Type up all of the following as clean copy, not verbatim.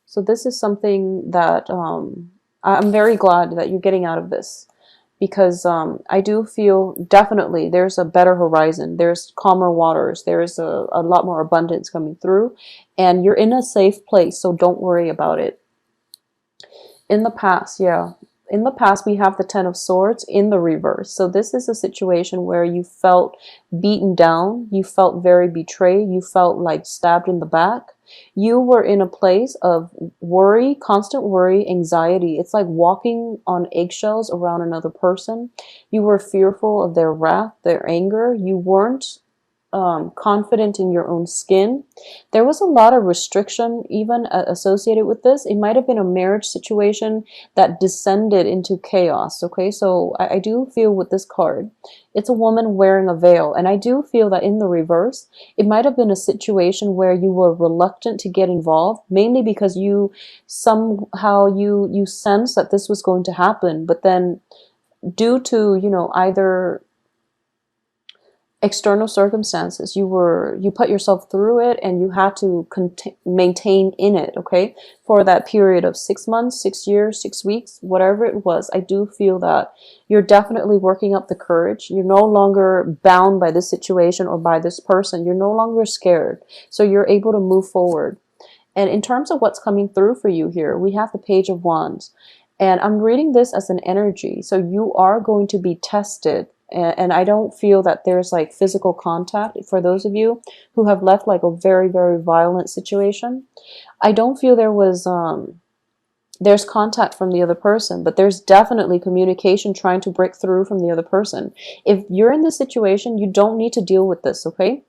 So this is something that I'm very glad that you're getting out of this, because I do feel definitely there's a better horizon. There's calmer waters. There's a lot more abundance coming through, and you're in a safe place. So don't worry about it. In the past, yeah. In the past, we have the Ten of Swords in the reverse. So this is a situation where you felt beaten down, you felt very betrayed, you felt like stabbed in the back. You were in a place of worry, constant worry, anxiety. It's like walking on eggshells around another person. You were fearful of their wrath, their anger. You weren't confident in your own skin. There was a lot of restriction even associated with this. It might have been a marriage situation that descended into chaos. Okay, so I do feel with this card, it's a woman wearing a veil. And I do feel that in the reverse, it might have been a situation where you were reluctant to get involved, mainly because you somehow you sense that this was going to happen. But then due to, either external circumstances, you put yourself through it, and you had to maintain in it, okay, for that period of 6 months, 6 years, 6 weeks, whatever it was. I do feel that you're definitely working up the courage. You're no longer bound by this situation or by this person. You're no longer scared, so you're able to move forward. And in terms of what's coming through for you here, we have the Page of Wands, and I'm reading this as an energy. So you are going to be tested, and I don't feel that there's like physical contact for those of you who have left like a very, very violent situation. I don't feel there's contact from the other person, but there's definitely communication trying to break through from the other person. If you're in this situation, you don't need to deal with this, okay?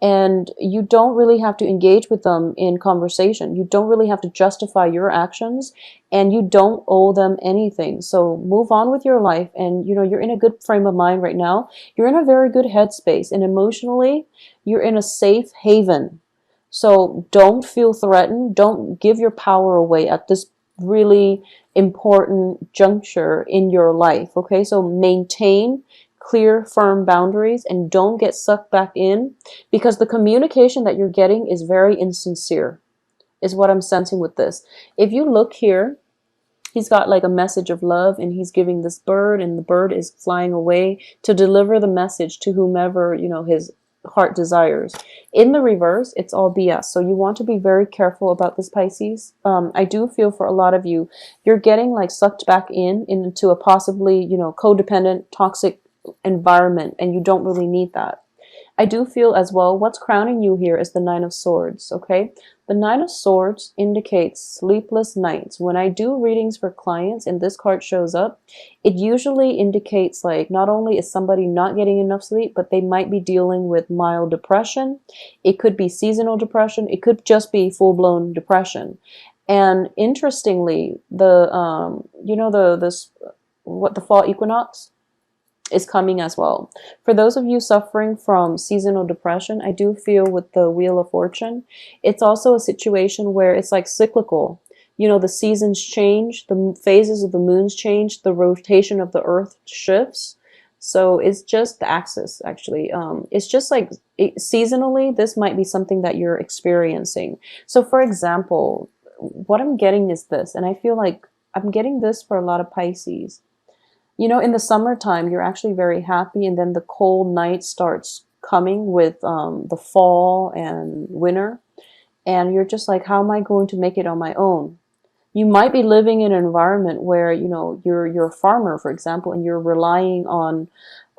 And you don't really have to engage with them in conversation. You don't really have to justify your actions, and you don't owe them anything. So move on with your life, and you're in a good frame of mind right now. You're in a very good headspace, and emotionally, you're in a safe haven. So don't feel threatened. Don't give your power away at this really important juncture in your life. Okay, so maintain clear, firm boundaries, and don't get sucked back in, because the communication that you're getting is very insincere, is what I'm sensing with this. If you look here, he's got like a message of love, and he's giving this bird, and the bird is flying away to deliver the message to whomever his heart desires. In the reverse, it's all BS. So you want to be very careful about this, Pisces. I do feel for a lot of you, you're getting like sucked back into a possibly codependent, toxic environment, and you don't really need that. I do feel as well, what's crowning you here is the Nine of Swords, okay? The Nine of Swords indicates sleepless nights. When I do readings for clients and this card shows up, it usually indicates like not only is somebody not getting enough sleep, but they might be dealing with mild depression. It could be seasonal depression. It could just be full-blown depression. And interestingly, the fall equinox is coming as well. For those of you suffering from seasonal depression, I do feel with the Wheel of Fortune, it's also a situation where it's like cyclical. The seasons change, the phases of the moons change, the rotation of the earth shifts. So it's just the axis, actually. It's just like seasonally, this might be something that you're experiencing. So for example, what I'm getting is this, and I feel like I'm getting this for a lot of Pisces. In the summertime, you're actually very happy, and then the cold night starts coming with the fall and winter, and you're just like, how am I going to make it on my own? You might be living in an environment where, you're a farmer, for example, and you're relying on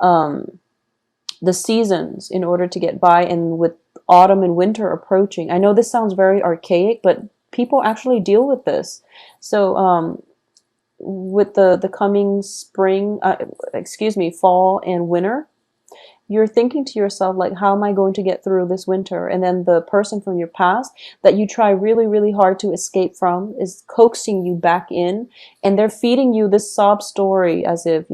the seasons in order to get by, and with autumn and winter approaching. I know this sounds very archaic, but people actually deal with this. So, with the coming fall and winter, you're thinking to yourself, like, how am I going to get through this winter? And then the person from your past that you try really, really hard to escape from is coaxing you back in, and they're feeding you this sob story as if,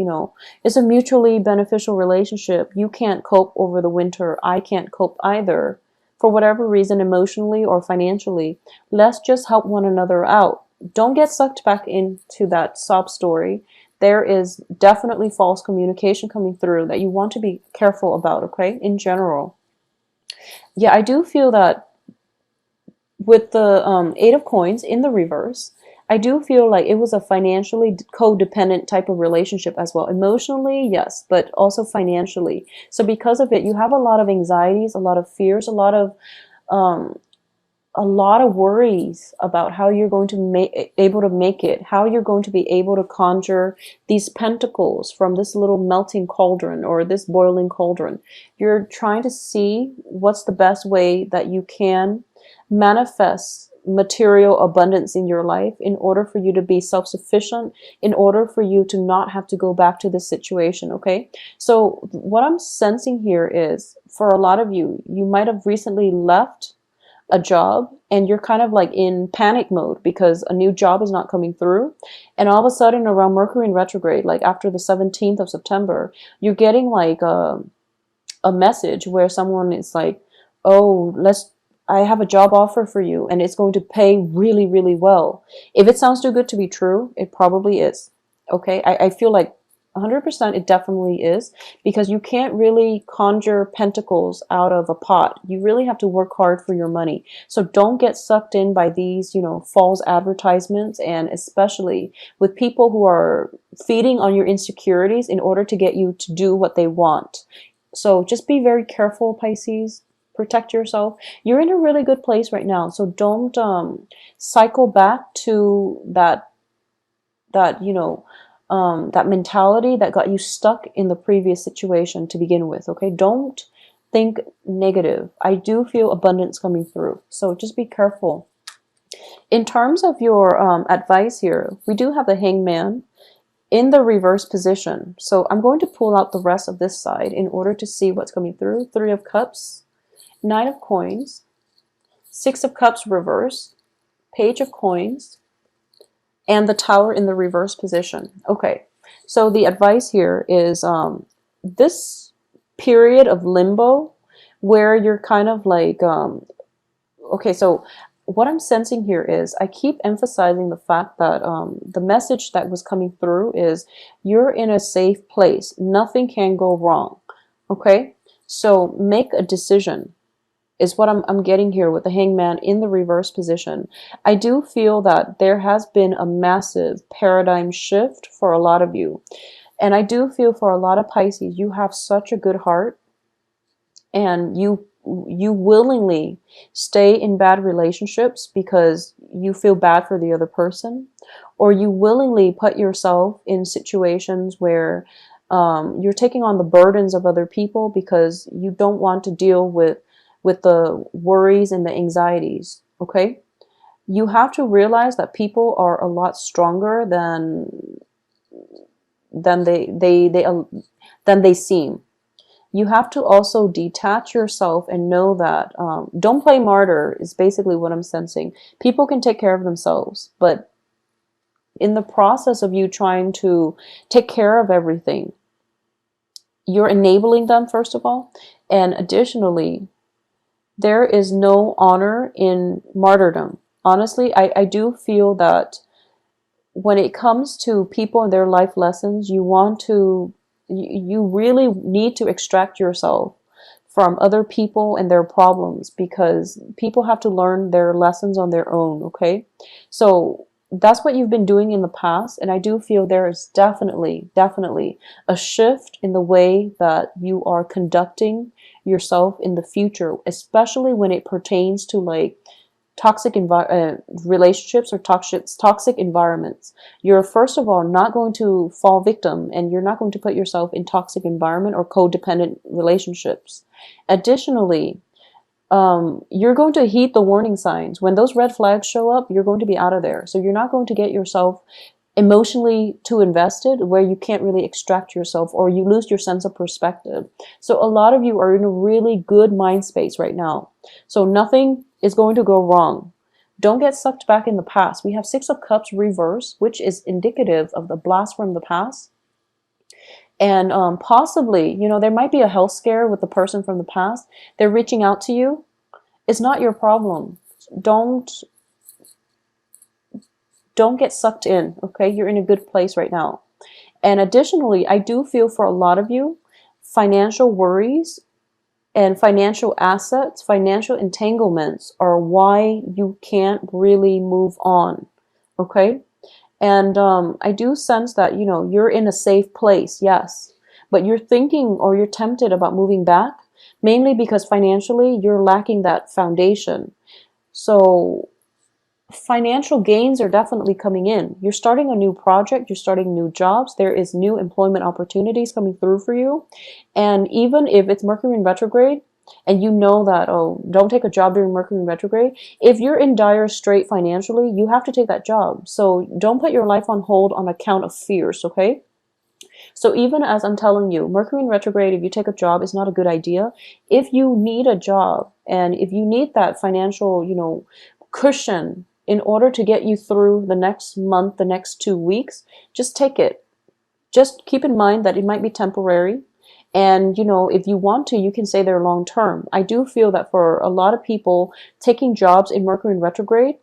it's a mutually beneficial relationship. You can't cope over the winter. I can't cope either. For whatever reason, emotionally or financially, let's just help one another out. Don't get sucked back into that sob story. There is definitely false communication coming through that you want to be careful about, okay, in general. Yeah, I do feel that with the Eight of Coins in the reverse, I do feel like it was a financially codependent type of relationship as well. Emotionally, yes, but also financially. So because of it, you have a lot of anxieties, a lot of fears, um, a lot of worries about how you're going to able to make it, how you're going to be able to conjure these pentacles from this little melting cauldron or this boiling cauldron. You're trying to see what's the best way that you can manifest material abundance in your life in order for you to be self-sufficient, in order for you to not have to go back to this situation. Okay, so what I'm sensing here is, for a lot of you, you might have recently left a job and you're kind of like in panic mode because a new job is not coming through, and all of a sudden around Mercury in retrograde, like after the 17th of September, you're getting like a message where someone is like, oh, I have a job offer for you and it's going to pay really, really well. If it sounds too good to be true, it probably is. Okay, I feel like 100% it definitely is, because you can't really conjure pentacles out of a pot. You really have to work hard for your money. So don't get sucked in by these, false advertisements, and especially with people who are feeding on your insecurities in order to get you to do what they want. So just be very careful, Pisces. Protect yourself. You're in a really good place right now. So don't cycle back to that that mentality that got you stuck in the previous situation to begin with. Okay, don't think negative. I do feel abundance coming through, so just be careful. In terms of your advice here, we do have the Hangman in the reverse position, so I'm going to pull out the rest of this side in order to see what's coming through. Three of Cups, Nine of Coins, Six of Cups reverse, Page of Coins, and the Tower in the reverse position. Okay, so the advice here is this period of limbo where you're kind of like, okay, so what I'm sensing here is, I keep emphasizing the fact that the message that was coming through is you're in a safe place. Nothing can go wrong. Okay, so make a decision is what I'm getting here with the Hangman in the reverse position. I do feel that there has been a massive paradigm shift for a lot of you. And I do feel for a lot of Pisces, you have such a good heart, and you willingly stay in bad relationships because you feel bad for the other person, or you willingly put yourself in situations where you're taking on the burdens of other people because you don't want to deal with the worries and the anxieties. Okay, you have to realize that people are a lot stronger than they seem. You have to also detach yourself and know that don't play martyr is basically what I'm sensing. People can take care of themselves, but in the process of you trying to take care of everything, you're enabling them, first of all, and additionally, there is no honor in martyrdom. Honestly, I do feel that when it comes to people and their life lessons, you really need to extract yourself from other people and their problems, because people have to learn their lessons on their own. Okay, so that's what you've been doing in the past, and I do feel there is definitely a shift in the way that you are conducting yourself in the future, especially when it pertains to like toxic relationships or toxic environments. You're first of all not going to fall victim, and you're not going to put yourself in toxic environment or codependent relationships. Additionally, you're going to heed the warning signs. When those red flags show up, you're going to be out of there. So you're not going to get yourself emotionally too invested where you can't really extract yourself, or you lose your sense of perspective. So a lot of you are in a really good mind space right now. So nothing is going to go wrong. Don't get sucked back in the past. We have Six of Cups reverse, which is indicative of the blast from the past. And possibly, there might be a health scare with the person from the past. They're reaching out to you. It's not your problem. Don't get sucked in. Okay, you're in a good place right now. And additionally, I do feel for a lot of you, financial worries And financial assets, financial entanglements are why you can't really move on. Okay? And I do sense that, you're in a safe place, yes. But you're thinking or you're tempted about moving back, mainly because financially you're lacking that foundation. So financial gains are definitely coming in. You're starting a new project, you're starting new jobs, there is new employment opportunities coming through for you. And even if it's Mercury in retrograde, and you know that, oh, don't take a job during Mercury in retrograde, if you're in dire strait financially, you have to take that job. So don't put your life on hold on account of fears, okay? So even as I'm telling you, Mercury in retrograde, if you take a job, is not a good idea. If you need a job and if you need that financial, cushion in order to get you through the next month, the next 2 weeks, just take it. Just keep in mind that it might be temporary. And, if you want to, you can say they're long term. I do feel that for a lot of people taking jobs in Mercury in retrograde,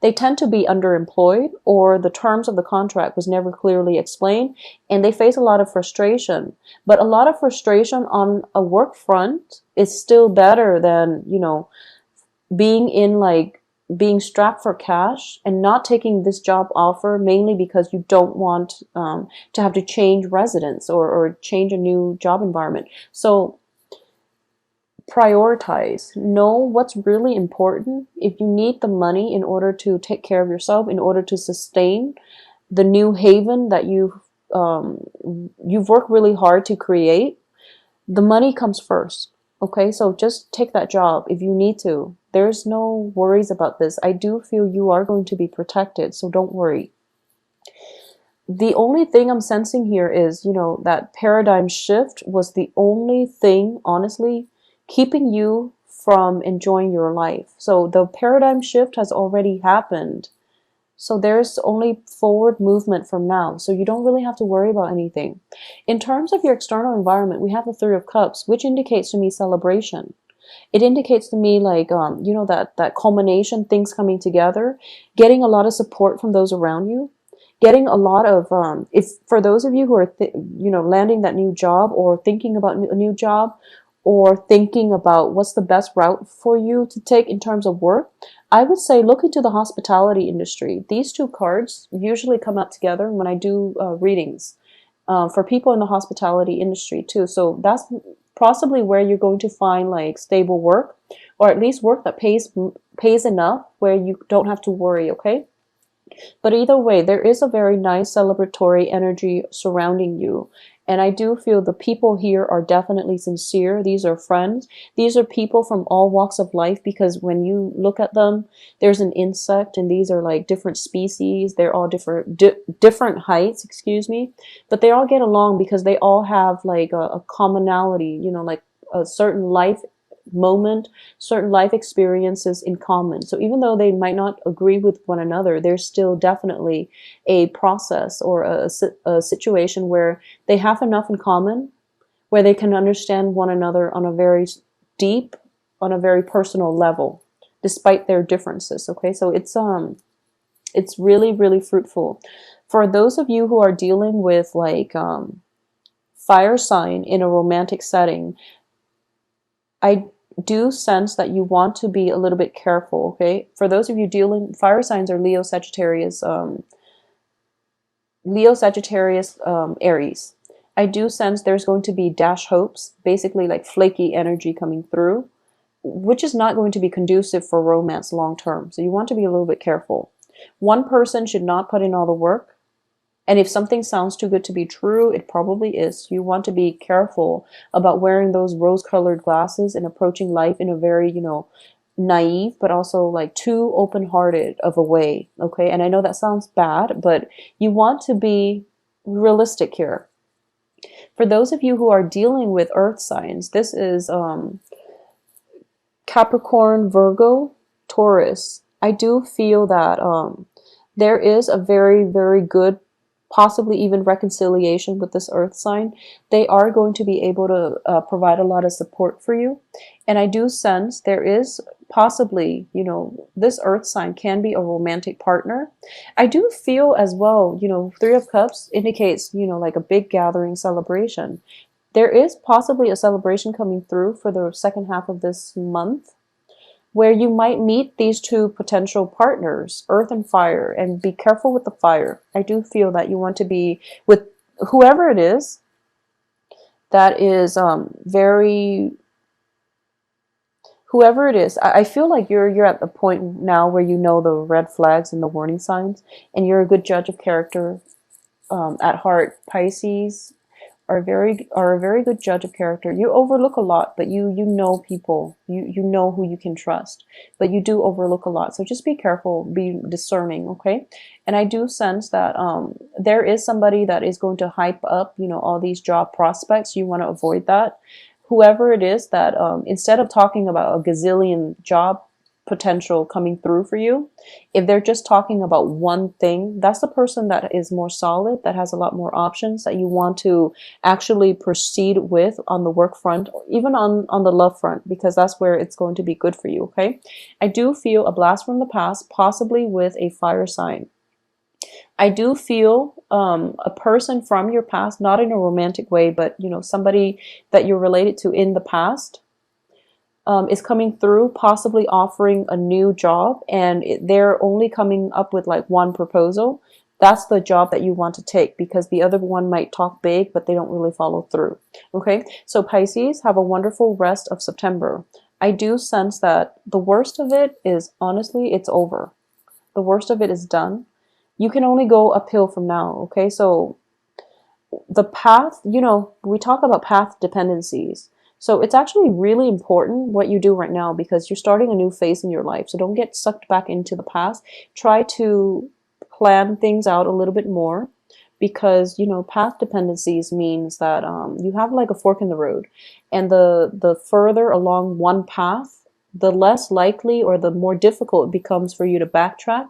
they tend to be underemployed or the terms of the contract was never clearly explained and they face a lot of frustration. But a lot of frustration on a work front is still better than, being in being strapped for cash and not taking this job offer mainly because you don't want to have to change residence or change a new job environment. So prioritize, know what's really important. If you need the money in order to take care of yourself, in order to sustain the new haven that you've worked really hard to create, the money comes first. Okay, so just take that job if you need to. There's no worries about this. I do feel you are going to be protected, so don't worry. The only thing I'm sensing here is, that paradigm shift was the only thing, honestly, keeping you from enjoying your life. So the paradigm shift has already happened. So there's only forward movement from now. So you don't really have to worry about anything. In terms of your external environment, we have the Three of Cups, which indicates to me celebration. It indicates to me that culmination, things coming together, getting a lot of support from those around you, getting a lot of, if for those of you who are, landing that new job or thinking about a new job or thinking about what's the best route for you to take in terms of work, I would say look into the hospitality industry. These two cards usually come out together when I do readings for people in the hospitality industry too. So that's possibly where you're going to find stable work, or at least work that pays enough where you don't have to worry, okay? But either way, there is a very nice celebratory energy surrounding you. And I do feel the people here are definitely sincere. These are friends. These are people from all walks of life, because when you look at them, there's an insect and these are different species. They're all different heights, excuse me. But they all get along because they all have a commonality, a certain life moment, certain life experiences in common. So even though they might not agree with one another, there's still definitely a process or a situation where they have enough in common where they can understand one another on a very deep, on a very personal level, despite their differences. Okay, so it's really, really fruitful. For those of you who are dealing with fire sign in a romantic setting, I do sense that you want to be a little bit careful, okay? For those of you dealing, fire signs are Leo, Sagittarius, Aries. I do sense there's going to be dash hopes, basically flaky energy coming through, which is not going to be conducive for romance long term. So you want to be a little bit careful. One person should not put in all the work. And if something sounds too good to be true, it probably is. You want to be careful about wearing those rose-colored glasses and approaching life in a very, naive, but also too open-hearted of a way. Okay, and I know that sounds bad, but you want to be realistic here. For those of you who are dealing with earth signs, this is Capricorn, Virgo, Taurus. I do feel that there is a very, very good, possibly even reconciliation with this earth sign. They are going to be able to provide a lot of support for you. And I do sense there is possibly, this earth sign can be a romantic partner. I do feel as well, Three of Cups indicates, a big gathering celebration. There is possibly a celebration coming through for the second half of this month where you might meet these two potential partners, earth and fire, and be careful with the fire. I do feel that you want to be with whoever it is that is very whoever it is. I feel like you're at the point now where you know the red flags and the warning signs, and you're a good judge of character at heart. Pisces are a very good judge of character. You overlook a lot, but you know people. You know who you can trust, but you do overlook a lot. So just be careful, be discerning, okay? And I do sense that there is somebody that is going to hype up, you know, all these job prospects. You want to avoid that. Whoever it is that instead of talking about a gazillion job potential coming through for you, if they're just talking about one thing, that's the person that is more solid, that has a lot more options, that you want to actually proceed with on the work front, even on the love front, because that's where it's going to be good for you, okay? I do feel a blast from the past, possibly with a fire sign. I do feel a person from your past, not in a romantic way, but you know, somebody that you're related to in the past, is coming through, possibly offering a new job, and they're only coming up with like one proposal. That's the job that you want to take, because the other one might talk big, but they don't really follow through. Okay, so Pisces, have a wonderful rest of September. I do sense that the worst of it is, honestly, it's over. The worst of it is done. You can only go uphill from now, okay? So the path, you know, we talk about path dependencies. So it's actually really important what you do right now, because you're starting a new phase in your life. So don't get sucked back into the past. Try to plan things out a little bit more, because, you know, path dependencies means that you have like a fork in the road. And the further along one path, the less likely or the more difficult it becomes for you to backtrack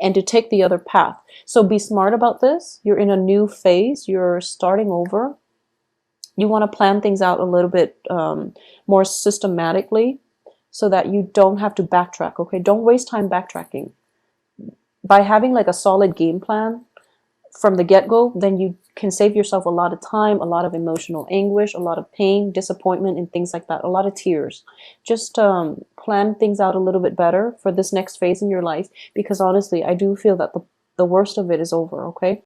and to take the other path. So be smart about this. You're in a new phase. You're starting over. You want to plan things out a little bit more systematically so that you don't have to backtrack, okay? Don't waste time backtracking. By having like a solid game plan from the get-go, then you can save yourself a lot of time, a lot of emotional anguish, a lot of pain, disappointment, and things like that, a lot of tears. Just plan things out a little bit better for this next phase in your life, because honestly, I do feel that the worst of it is over, okay?